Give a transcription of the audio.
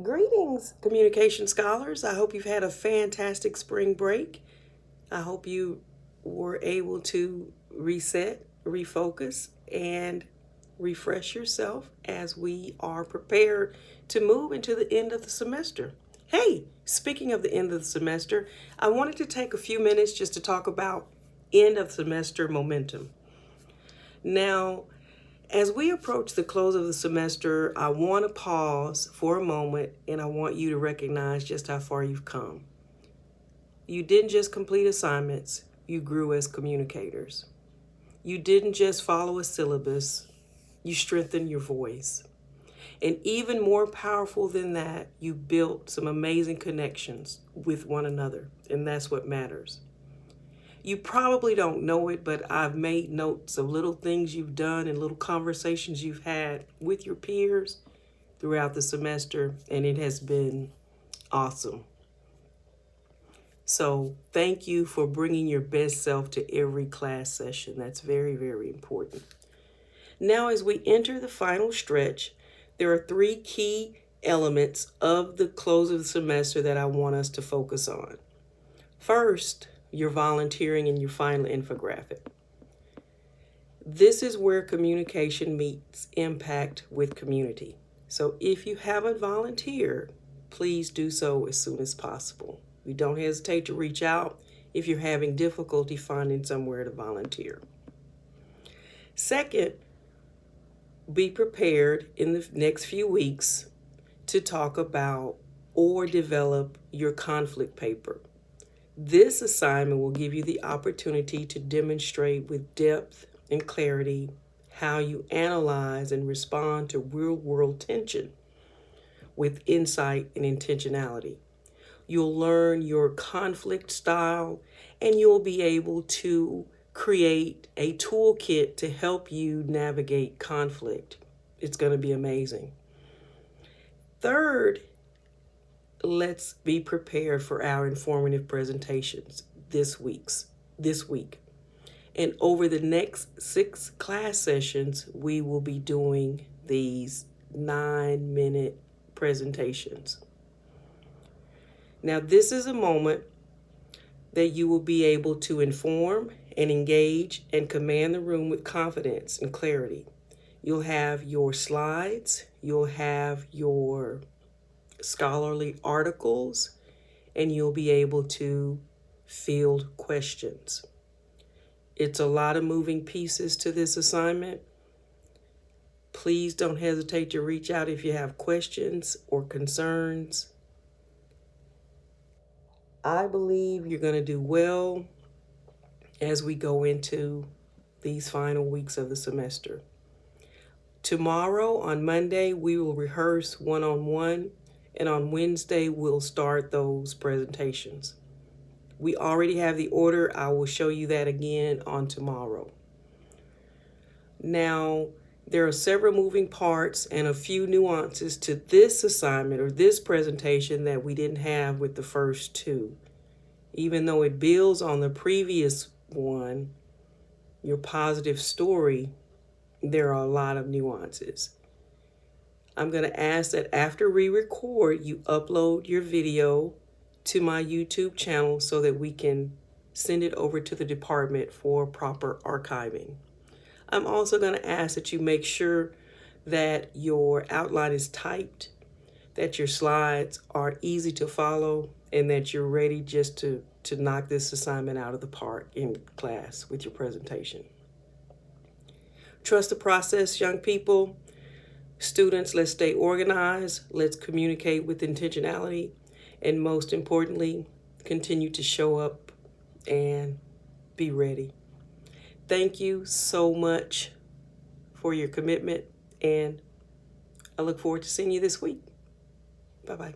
Greetings, communication scholars. I hope you've had a fantastic spring break. I hope you were able to reset, refocus, and refresh yourself as we are prepared to move into the end of the semester. Hey, speaking of the end of the semester, I wanted to take a few minutes just to talk about end of semester momentum. Now, as we approach the close of the semester, I want to pause for a moment and I want you to recognize just how far you've come. You didn't just complete assignments, you grew as communicators. You didn't just follow a syllabus, you strengthened your voice. And even more powerful than that, you built some amazing connections with one another, and that's what matters. You probably don't know it, but I've made notes of little things you've done and little conversations you've had with your peers throughout the semester, and it has been awesome. So thank you for bringing your best self to every class session. That's very, very important. Now, as we enter the final stretch, there are 3 key elements of the close of the semester that I want us to focus on. First, your volunteering and your final infographic. This is where communication meets impact with community. So if you haven't volunteered, please do so as soon as possible. You don't hesitate to reach out if you're having difficulty finding somewhere to volunteer. Second, be prepared in the next few weeks to talk about or develop your conflict paper. This assignment will give you the opportunity to demonstrate with depth and clarity how you analyze and respond to real-world tension with insight and intentionality. You'll learn your conflict style, and you'll be able to create a toolkit to help you navigate conflict. It's going to be amazing. Third, let's be prepared for our informative presentations this week. And over the next 6 class sessions, we will be doing these 9-minute presentations. Now, this is a moment that you will be able to inform and engage and command the room with confidence and clarity. You'll have your slides, you'll have your scholarly articles, and you'll be able to field questions. It's a lot of moving pieces to this assignment. Please don't hesitate to reach out if you have questions or concerns. I believe you're going to do well as we go into these final weeks of the semester. Tomorrow, on Monday, we will rehearse one-on-one, and on Wednesday, we'll start those presentations. We already have the order. I will show you that again on tomorrow. Now, there are several moving parts and a few nuances to this assignment or this presentation that we didn't have with the first 2. Even though it builds on the previous one, your positive story, there are a lot of nuances. I'm going to ask that after we record, you upload your video to my YouTube channel so that we can send it over to the department for proper archiving. I'm also going to ask that you make sure that your outline is typed, that your slides are easy to follow, and that you're ready just to knock this assignment out of the park in class with your presentation. Trust the process, young people. Students, let's stay organized. Let's communicate with intentionality. And most importantly, continue to show up and be ready. Thank you so much for your commitment, and I look forward to seeing you this week. Bye-bye.